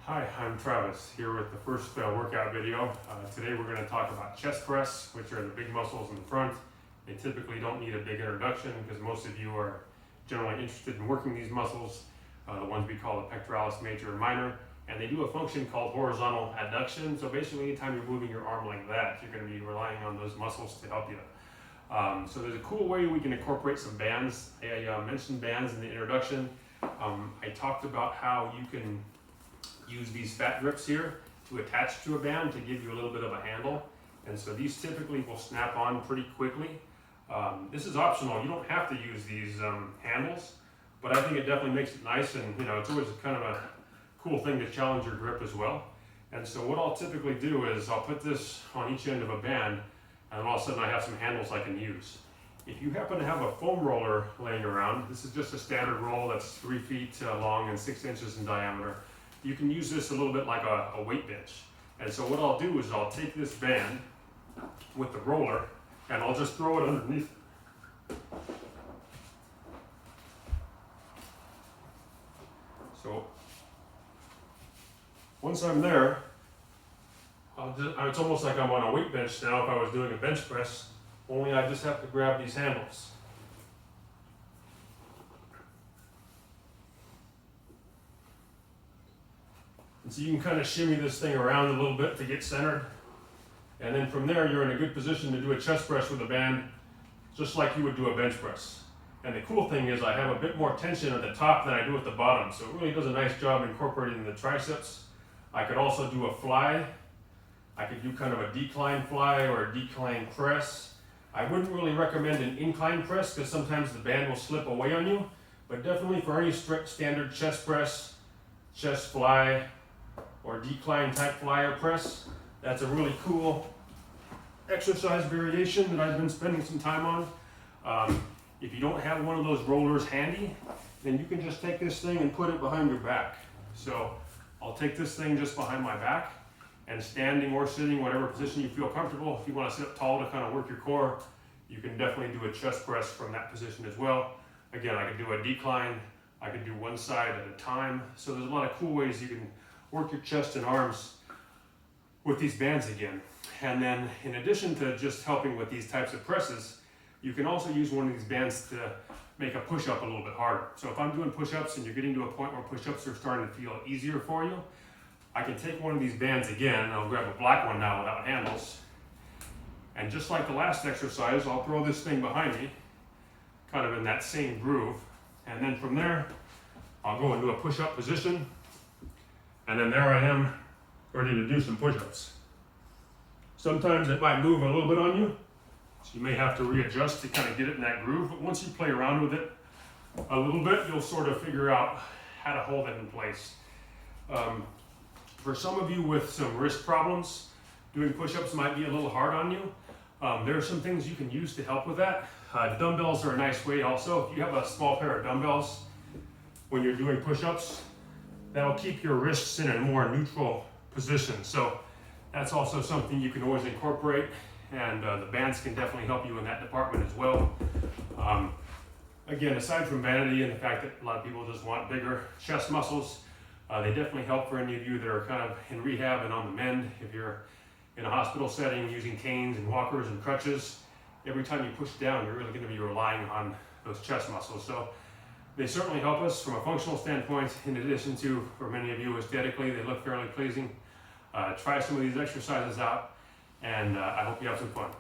Hi, I'm Travis here with the first workout video. Today we're going to talk about chest press, which are the big muscles in the front. They typically don't need a big introduction because most of you are generally interested in working these muscles, the ones we call the pectoralis major and minor, and they do a function called horizontal adduction. So basically anytime you're moving your arm like that, you're going to be relying on those muscles to help you. So there's a cool way we can incorporate some bands. I mentioned bands in the introduction. I talked about how you can use these fat grips here to attach to a band to give you a little bit of a handle, and so these typically will snap on pretty quickly. This is optional, you don't have to use these handles, but I think it definitely makes it nice, and it's always kind of a cool thing to challenge your grip as well. And so what I'll typically do is I'll put this on each end of a band, and all of a sudden I have some handles I can use. If you happen to have a foam roller laying around, this is just a standard roll that's 3 feet long and 6 inches in diameter. You can use this a little bit like a weight bench. And so what I'll do is I'll take this band with the roller and I'll just throw it underneath. So once I'm there, it's almost like I'm on a weight bench now if I was doing a bench press, only I just have to grab these handles. And so you can kind of shimmy this thing around a little bit to get centered. And then from there, you're in a good position to do a chest press with a band, just like you would do a bench press. And the cool thing is I have a bit more tension at the top than I do at the bottom. So it really does a nice job incorporating the triceps. I could also do a fly. I could do kind of a decline fly or a decline press. I wouldn't really recommend an incline press because sometimes the band will slip away on you. But definitely for any strict standard chest press, chest fly, or decline type flyer press, that's a really cool exercise variation that I've been spending some time on. If you don't have one of those rollers handy, then you can just take this thing and put it behind your back. So I'll take this thing just behind my back, and standing or sitting, whatever position you feel comfortable. If you want to sit up tall to kind of work your core, you can definitely do a chest press from that position as well. Again, I could do a decline, I could do one side at a time. So there's a lot of cool ways you can work your chest and arms with these bands again. And then in addition to just helping with these types of presses, you can also use one of these bands to make a push-up a little bit harder. So if I'm doing push-ups and you're getting to a point where push-ups are starting to feel easier for you, I can take one of these bands again, and I'll grab a black one now without handles. And just like the last exercise, I'll throw this thing behind me, kind of in that same groove. And then from there, I'll go into a push-up position. And then there I am, ready to do some push-ups. Sometimes it might move a little bit on you, so you may have to readjust to kind of get it in that groove. But once you play around with it a little bit, you'll sort of figure out how to hold it in place. For some of you with some wrist problems, doing push-ups might be a little hard on you. There are some things you can use to help with that. Dumbbells are a nice way also. If you have a small pair of dumbbells when you're doing push-ups, that'll keep your wrists in a more neutral position. So that's also something you can always incorporate, and the bands can definitely help you in that department as well. Again, aside from vanity and the fact that a lot of people just want bigger chest muscles, they definitely help for any of you that are kind of in rehab and on the mend. If you're in a hospital setting using canes and walkers and crutches, every time you push down, you're really going to be relying on those chest muscles. So they certainly help us from a functional standpoint, in addition to, for many of you, aesthetically, they look fairly pleasing. Try some of these exercises out, and I hope you have some fun.